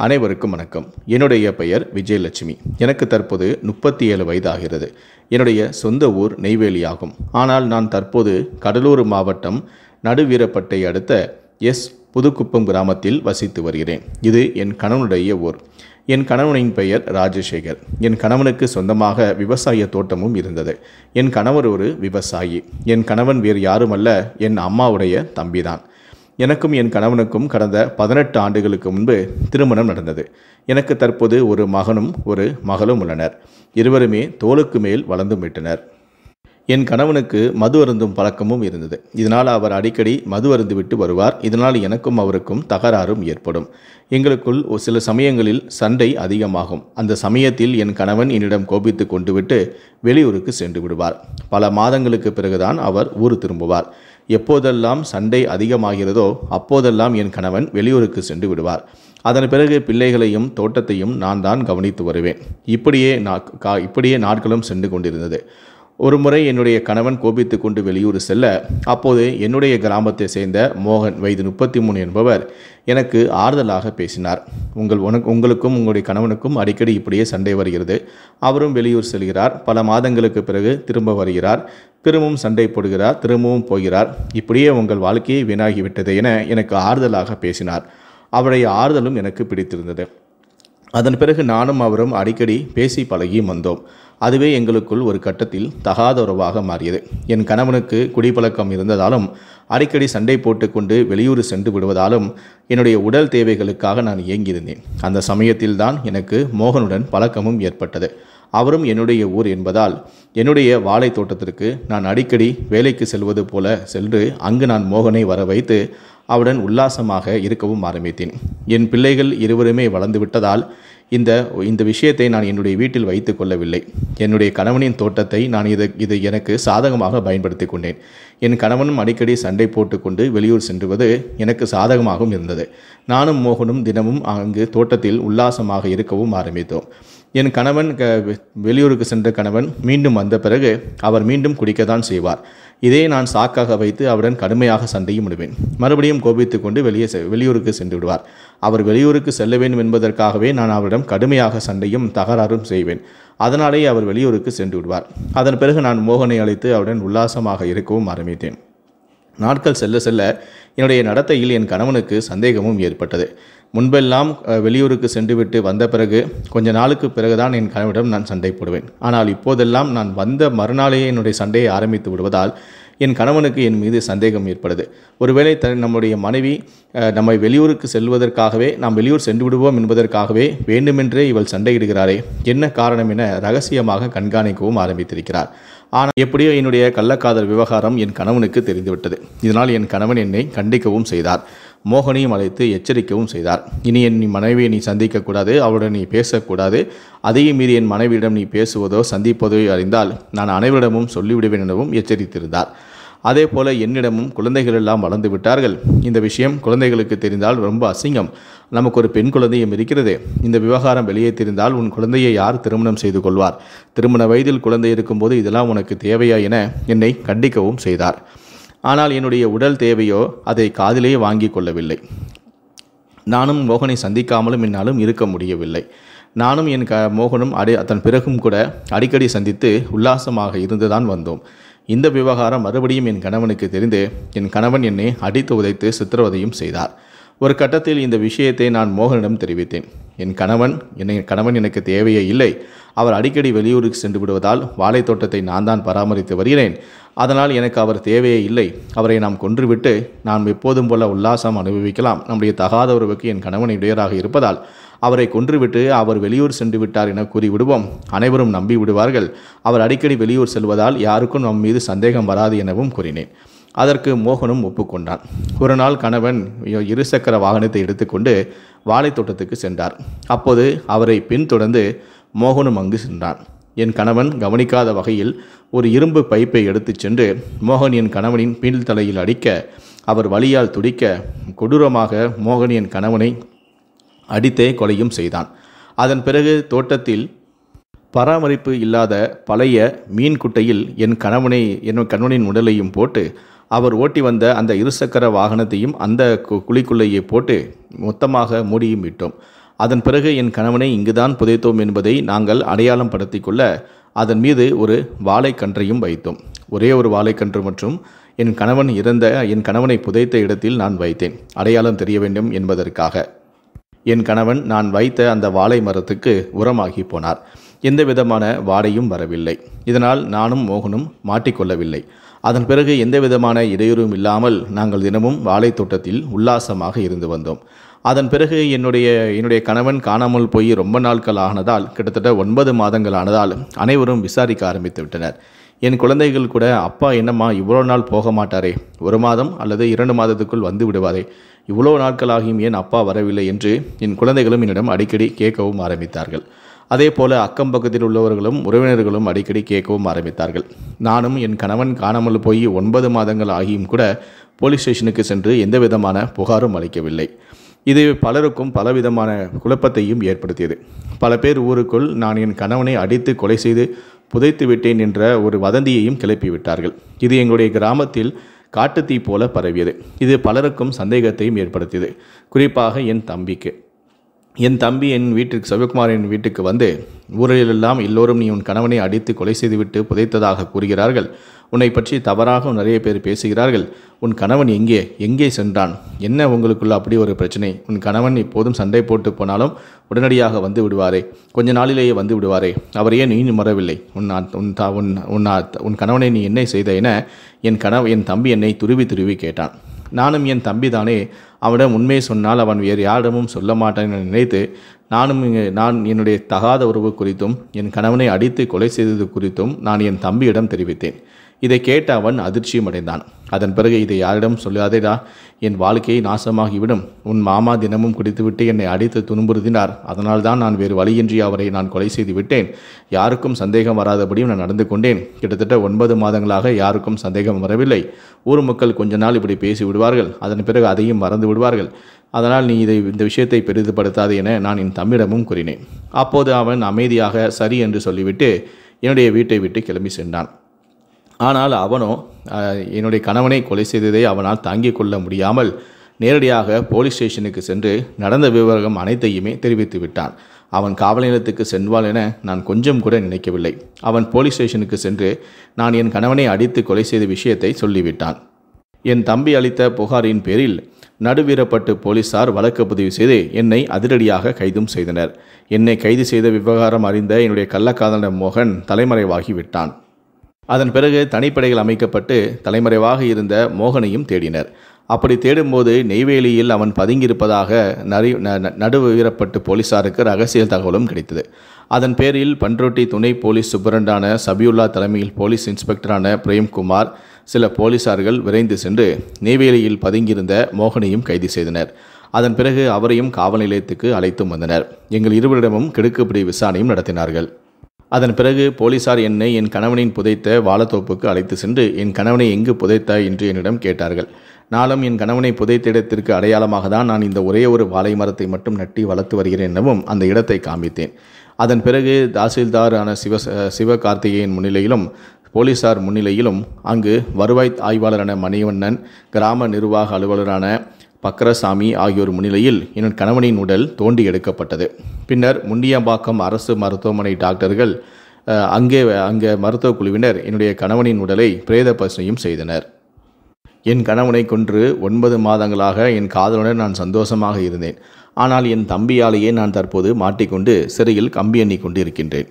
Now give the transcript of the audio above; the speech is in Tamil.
அனைவருக்கும் வணக்கம். என்னுடைய பெயர் விஜயலட்சுமி. எனக்கு தற்போது 37 வயது ஆகிறது. என்னுடைய சொந்த ஊர் நெய்வேலி ஆகும். ஆனால் நான் தற்போது கடலூர் மாவட்டம் நடுவீரப்பட்டை அடுத்த புதுக்குப்பம் கிராமத்தில் வசித்து வருகிறேன். இது என் கணவனுடைய ஊர். என் கணவனின் பெயர் ராஜசேகர். என் கணவனுக்கு சொந்தமாக விவசாய தோட்டமும் இருந்தது. என் கணவர் ஒரு விவசாயி. என் கணவன் வேறு யாருமல்ல, என் அம்மாவுடைய தம்பிதான். எனக்கும் என் கணவனுக்கும் கடந்த 18 ஆண்டுகளுக்கு முன்பு திருமணம் நடந்தது. எனக்கு தற்போது ஒரு மகனும் ஒரு மகளும் உள்ளனர். இருவருமே தோளுக்கு மேல் வளர்ந்து விட்டனர். என் கணவனுக்கு மது அருந்தும் பழக்கமும் இருந்தது. இதனால் அவர் அடிக்கடி மது அருந்து விட்டு வருவார். இதனால் எனக்கும் அவருக்கும் தகராறும் ஏற்படும். எங்களுக்குள் சில சமயங்களில் சண்டை அதிகமாகும். அந்த சமயத்தில் என் கணவன் என்னிடம் கோபித்து கொண்டு விட்டு வெளியூருக்கு சென்று விடுவார். பல மாதங்களுக்கு பிறகுதான் அவர் ஊர் திரும்புவார். எப்போதெல்லாம் சண்டை அதிகமாகிறதோ அப்போதெல்லாம் என் கணவன் வெளியூருக்கு சென்று விடுவார். அதன் பிறகு பிள்ளைகளையும் தோட்டத்தையும் நான் தான் கவனித்து வருவேன். இப்படியே நாட்களும் சென்று கொண்டிருந்தது. ஒரு முறை என்னுடைய கணவன் கோபித்து கொண்டு வெளியூர் செல்ல, அப்போது என்னுடைய கிராமத்தை சேர்ந்த மோகன், வயது 33 என்பவர் எனக்கு ஆறுதலாக பேசினார். உங்களுக்கும் உங்களுடைய கணவனுக்கும் அடிக்கடி இப்படியே சண்டை வருகிறது. அவரும் வெளியூர் செல்கிறார். பல மாதங்களுக்கு பிறகு திரும்ப வருகிறார். திரும்பவும் சண்டை போடுகிறார். திரும்பவும் போகிறார். இப்படியே உங்கள் வாழ்க்கையை வீணாகிவிட்டது என எனக்கு ஆறுதலாக பேசினார். அவருடைய ஆறுதலும் எனக்கு பிடித்திருந்தது. அதன் பிறகு நானும் அவரும் அடிக்கடி பேசி பழகி வந்தோம். அதுவே எங்களுக்குள் ஒரு கட்டத்தில் தகாத உறவாக மாறியது. என் கணவனுக்கு குடிப்பழக்கம் இருந்ததாலும் அடிக்கடி சண்டை போட்டுக்கொண்டு வெளியூர் சென்று விடுவதாலும் என்னுடைய உடல் தேவைகளுக்காக நான் இயங்கியிருந்தேன். அந்த சமயத்தில்தான் எனக்கு மோகனுடன் பழக்கமும் ஏற்பட்டது. அவரும் என்னுடைய ஊர் என்பதால் என்னுடைய வாழை தோட்டத்திற்கு நான் அடிக்கடி வேலைக்கு செல்வது போல சென்று அங்கு நான் மோகனை வர வைத்து அவருடன் உல்லாசமாக இருக்கவும் ஆரம்பித்தேன். என் பிள்ளைகள் இருவருமே வளர்ந்து விட்டதால் இந்த விஷயத்தை நான் என்னுடைய வீட்டில் வைத்து கொள்ளவில்லை. என்னுடைய கணவனின் தோட்டத்தை நான் இது எனக்கு சாதகமாக பயன்படுத்தி கொண்டேன். என் கணவனும் அடிக்கடி சண்டை போட்டுக்கொண்டு வெளியூர் சென்றுவது எனக்கு சாதகமாகவும் இருந்தது. நானும் மோகனும் தினமும் அங்கு தோட்டத்தில் உல்லாசமாக இருக்கவும் ஆரம்பித்தோம். என் கணவன் வெளியூருக்கு சென்ற கணவன் மீண்டும் வந்த பிறகு அவர் மீண்டும் குடிக்கத்தான் செய்வார். இதை நான் சாக்காக வைத்து அவருடன் கடுமையாக சண்டையும் விடுவேன். மறுபடியும் கோபித்து கொண்டு வெளியூருக்கு சென்று விடுவார். அவர் வெளியூருக்கு செல்ல வேண்டும் என்பதற்காகவே நான் அவரிடம் கடுமையாக சண்டையும் தகராறும் செய்வேன். அதனாலேயே அவர் வெளியூருக்கு சென்று விடுவார். அதன் பிறகு நான் மோகனை அழைத்து அவருடன் உல்லாசமாக இருக்கவும் ஆரம்பித்தேன். நாட்கள் செல்ல செல்ல என்னுடைய நடத்தையில் என் கணவனுக்கு சந்தேகமும் ஏற்பட்டது. முன்பெல்லாம் வெளியூருக்கு சென்றுவிட்டு வந்த பிறகு கொஞ்ச நாளுக்கு பிறகுதான் என் கணவனிடம் நான் சண்டை போடுவேன். ஆனால் இப்போதெல்லாம் நான் வந்த மறுநாளே என்னுடைய சண்டையை ஆரம்பித்து விடுவதால் என் கணவனுக்கு என் மீது சந்தேகம் ஏற்படுது. ஒருவேளை நம்முடைய மனைவி நம்மை வெளியூருக்கு செல்வதற்காகவே, நாம் வெளியூர் சென்று விடுவோம் என்பதற்காகவே வேண்டுமென்றே இவள் சண்டையிடுகிறாரே, என்ன காரணம் என ரகசியமாக கண்காணிக்கவும் ஆரம்பித்திருக்கிறார். ஆனால் எப்படியோ என்னுடைய கள்ளக்காதல் விவகாரம் என் கணவனுக்கு தெரிந்துவிட்டது. இதனால் என் கணவன் என்னை கண்டிக்கவும் செய்தார். மோகனையும் அழைத்து எச்சரிக்கவும் செய்தார். இனி என் மனைவியை நீ சந்திக்கக்கூடாது, அவளுடன் நீ பேசக்கூடாது. அதையும் மீறி என் மனைவியிடம் நீ பேசுவதோ சந்திப்பதோ அறிந்தால் நான் அனைவரிடமும் சொல்லிவிடுவேன் எனவும் எச்சரித்திருந்தார். அதே போல என்னிடமும் குழந்தைகள் எல்லாம் வளர்ந்து விட்டார்கள். இந்த விஷயம் குழந்தைகளுக்கு தெரிந்தால் ரொம்ப அசிங்கம். நமக்கு ஒரு பெண் குழந்தையும் இருக்கிறது. இந்த விவகாரம் வெளியே தெரிந்தால் உன் குழந்தையை யார் திருமணம் செய்து கொள்வார்? திருமண வயதில் குழந்தை இருக்கும்போது இதெல்லாம் உனக்கு தேவையா என என்னை கண்டிக்கவும் செய்தார். ஆனால் என்னுடைய உடல் தேவையோ அதை காதிலேயே வாங்கி கொள்ளவில்லை. நானும் மோகனை சந்திக்காமலும் என்னாலும் இருக்க முடியவில்லை. நானும் என் மோகனும் அதன் பிறகும் கூட அடிக்கடி சந்தித்து உல்லாசமாக இருந்துதான் வந்தோம். இந்த விவகாரம் மறுபடியும் என் கணவனுக்கு தெரிந்து என் கணவன் என்னை அடித்து உதைத்து சித்திரவதையும் செய்தார். ஒரு கட்டத்தில் இந்த விஷயத்தை நான் மோகனிடம் தெரிவித்தேன். என் கணவன் எனக்கு தேவையே இல்லை. அவர் அடிக்கடி வெளியூருக்கு சென்று விடுவதால் வாழை தோட்டத்தை நான் தான் பராமரித்து வருகிறேன். அதனால் எனக்கு அவர் தேவையே இல்லை. அவரை நாம் கொன்றுவிட்டு நாம் எப்போதும் போல உல்லாசம் அனுபவிக்கலாம். நம்முடைய தகாத உறவுக்கு என் கணவன் இடையராக இருப்பதால் அவரை கொன்றுவிட்டு அவர் வெளியூர் சென்று விட்டார் என கூறிவிடுவோம். அனைவரும் நம்பி விடுவார்கள். அவர் அடிக்கடி வெளியூர் செல்வதால் யாருக்கும் நம் மீது சந்தேகம் வராது எனவும் கூறினேன். அதற்கு மோகனும் ஒப்புக்கொண்டான். ஒரு நாள் கணவன் இருசக்கர வாகனத்தை எடுத்துக்கொண்டு வாழை தோட்டத்துக்கு சென்றார். அப்போது அவரை பின்தொடர்ந்து மோகனும் அங்கு சென்றான். என் கணவன் கவனிக்காத வகையில் ஒரு இரும்பு பைப்பை எடுத்துச் சென்று மோகன் என் கணவனின் பின் தலையில் அடிக்க, அவர் வலியால் துடிக்க கொடூரமாக மோகன் என் கணவனை அடித்தே கொலையும் செய்தான். அதன் பிறகு தோட்டத்தில் பராமரிப்பு இல்லாத பழைய மீன் குட்டையில் என் கணவனின் உடலையும் போட்டு அவர் ஓட்டி வந்த அந்த இருசக்கர வாகனத்தையும் அந்த குழிக்குள்ளேயே போட்டு மொத்தமாக மூடியும் விட்டோம். அதன் பிறகு என் கணவனை இங்குதான் புதைத்தோம் என்பதை நாங்கள் அடையாளம் படுத்தி கொள்ள அதன் மீது ஒரு வாழைக்கன்றையும் வைத்தோம். ஒரே ஒரு வாழைக்கன்று மற்றும் என் கணவனை புதைத்த இடத்தில் நான் வைத்தேன், அடையாளம் தெரிய வேண்டும் என்பதற்காக. என் கணவன் நான் வைத்த அந்த வாழை மரத்துக்கு உரமாகி போனார். எந்த விதமான வாடையும் வரவில்லை. இதனால் நானும் மோகனும் மாட்டிக்கொள்ளவில்லை. அதன் பிறகு எந்த விதமான இடையூறும் இல்லாமல் நாங்கள் தினமும் வாழை தோட்டத்தில் உல்லாசமாக இருந்து வந்தோம். அதன் பிறகு என்னுடைய கணவன் காணாமல் போய் ரொம்ப நாட்கள் ஆனதால், கிட்டத்தட்ட 9 மாதங்கள் ஆனதால் அனைவரும் விசாரிக்க ஆரம்பித்து விட்டனர். என் குழந்தைகள் கூட, அப்பா என்னம்மா இவ்வளோ நாள் போக மாட்டாரே, 1 மாதம் அல்லது 2 மாதத்துக்குள் வந்து விடுவாரே, இவ்வளோ நாட்களாகியும் ஏன் அப்பா வரவில்லை என்று என் குழந்தைகளும் என்னிடம் அடிக்கடி கேட்கவும் ஆரம்பித்தார்கள். அதே போல அக்கம் பக்கத்தில் உள்ளவர்களும் உறவினர்களும் அடிக்கடி கேட்கவும் ஆரம்பித்தார்கள். நானும் என் கணவன் காணாமல் போய் 9 மாதங்கள் ஆகியும் கூட போலீஸ் ஸ்டேஷனுக்கு சென்று எந்த விதமான புகாரும் அளிக்கவில்லை. இது பலருக்கும் பலவிதமான குழப்பத்தையும் ஏற்படுத்தியது. பல பேர் ஊருக்குள் நான் என் கணவனை அடித்து கொலை செய்து புதைத்து விட்டேன் என்ற ஒரு வதந்தியையும் கிளப்பிவிட்டார்கள். இது எங்களுடைய கிராமத்தில் காட்டுத்தீ போல பரவியது. இது பலருக்கும் சந்தேகத்தையும் ஏற்படுத்தியது. குறிப்பாக என் தம்பி என் வீட்டிற்கு, சிவகுமாரின் வீட்டுக்கு வந்து, ஊரிலெல்லாம் எல்லோரும் நீ உன் கணவனை அடித்து கொலை செய்துவிட்டு புதைத்ததாக கூறுகிறார்கள், உன்னை பற்றி தவறாக நிறைய பேர் பேசுகிறார்கள், உன் கணவன் எங்கே சென்றான், என்ன உங்களுக்குள்ள அப்படி ஒரு பிரச்சனை, உன் கணவன் இப்போதும் சண்டை போட்டு போனாலும் உடனடியாக வந்து விடுவாரே, கொஞ்ச நாளிலேயே வந்து விடுவாரே, அவர் ஏன் நீ மறவில்லை, உன் கணவனை நீ என்ன செய்த என என் தம்பி என்னை துருவி கேட்டான். நானும் என் தம்பி தானே, அவனிடம் உண்மையை சொன்னால் அவன் வேறு யாரிடமும் சொல்ல மாட்டான் என நினைத்து நான் என்னுடைய தகாத உறவு குறித்தும் என் கணவனை அடித்து கொலை செய்தது குறித்தும் நான் என் தம்பியிடம் தெரிவித்தேன். இதை கேட்ட அவன் அதிர்ச்சியும் அடைந்தான். அதன் பிறகு, இதை யாரிடம் சொல்லாதேடா, என் வாழ்க்கையை நாசமாகிவிடும், உன் மாமா தினமும் குடித்துவிட்டு என்னை அடித்து துன்புறுத்தினார், அதனால்தான் நான் வேறு வழியின்றி அவரை நான் கொலை செய்து விட்டேன், யாருக்கும் சந்தேகம் வராதபடியும் நான் நடந்து கொண்டேன், கிட்டத்தட்ட 9 மாதங்களாக யாருக்கும் சந்தேகம் வரவில்லை, ஊர் மக்கள் கொஞ்ச நாள் இப்படி பேசி விடுவார்கள், அதன் பிறகு அதையும் மறந்து விடுவார்கள், அதனால் நீ இந்த விஷயத்தை பெரிதுபடுத்தாது என நான் என் தம்மிடமும் கூறினேன். அப்போது அவன் அமைதியாக சரி என்று சொல்லிவிட்டு என்னுடைய வீட்டை விட்டு கிளம்பி சென்றான். ஆனால் அவனோ என்னுடைய கணவனை கொலை செய்ததை அவனால் தாங்கிக் கொள்ள முடியாமல் நேரடியாக போலீஸ் ஸ்டேஷனுக்கு சென்று நடந்த விவரம் அனைத்தையுமே தெரிவித்து விட்டான். அவன் காவல் நிலையத்துக்கு சென்றான் என நான் கொஞ்சம் கூட நினைக்கவில்லை. அவன் போலீஸ் ஸ்டேஷனுக்கு சென்று நான் என் கணவனை அடித்து கொலை செய்த விஷயத்தை சொல்லிவிட்டான். என் தம்பி அளித்த புகாரின் பேரில் நடுவீரப்பட்டு போலீசார் வழக்கு பதிவு செய்து என்னை அதிரடியாக கைதும் செய்தனர். என்னை கைது செய்த விவகாரம் அறிந்த என்னுடைய கள்ளக்காதலன் மோகன் தலைமறைவாகி விட்டான். அதன் பிறகு தனிப்படைகள் அமைக்கப்பட்டு தலைமறைவாக இருந்த மோகனையும் தேடினர். அப்படி தேடும்போது நெய்வேலியில் அவன் பதுங்கியிருப்பதாக நடுவீரப்பட்டு போலீசாருக்கு ரகசிய தகவலும் கிடைத்தது. அதன் பேரில் பன்ருட்டி துணை போலீஸ் சூப்பரண்டான சபியுல்லா தலைமையில் போலீஸ் இன்ஸ்பெக்டரான பிரேம்குமார் சில போலீசார்கள் விரைந்து சென்று நெய்வேலியில் பதுங்கியிருந்த மோகனையும் கைது செய்தனர். அதன் பிறகு அவரையும் காவல் நிலையத்துக்கு அழைத்தும் வந்தனர். எங்கள் இருவரிடமும் கிடுக்குப்பிடி விசாரணையும் நடத்தினார்கள். அதன் பிறகு போலீசார் என்னை என் கணவனின் புதைத்த வாழைத்தோப்புக்கு அழைத்து சென்று என் கணவனை எங்கு புதைத்தாய் என்று என்னிடம் கேட்டார்கள். நானும் என் கணவனை புதைத்த இடத்திற்கு அடையாளமாக தான் நான் இந்த ஒரே ஒரு வாழை மரத்தை மட்டும் நட்டி வளர்த்து வருகிறேன் எனவும் அந்த இடத்தை காண்பித்தேன். அதன் பிறகு தாசில்தாரான சிவகார்த்திகேயன் முன்னிலையிலும் போலீசார் முன்னிலையிலும் அங்கு வருவாய் ஆய்வாளரான மணிவண்ணன், கிராம நிர்வாக அலுவலரான பக்கரசாமி ஆகியோர் முன்னிலையில் என் கணவனின் உடல் தோண்டி எடுக்கப்பட்டது. பின்னர் முண்டியம்பாக்கம் அரசு மருத்துவமனை டாக்டர்கள் அங்கே மருத்துவ குழுவினர் என்னுடைய கணவனின் உடலை பிரேத பரிசோதனையும் செய்தனர். என் கணவனை கொன்று 9 மாதங்களாக என் காதலுடன் நான் சந்தோஷமாக இருந்தேன். ஆனால் என் தம்பியாலேயே நான் தற்போது மாட்டிக்கொண்டு சிறையில் கம்பி எண்ணி கொண்டு இருக்கின்றேன்.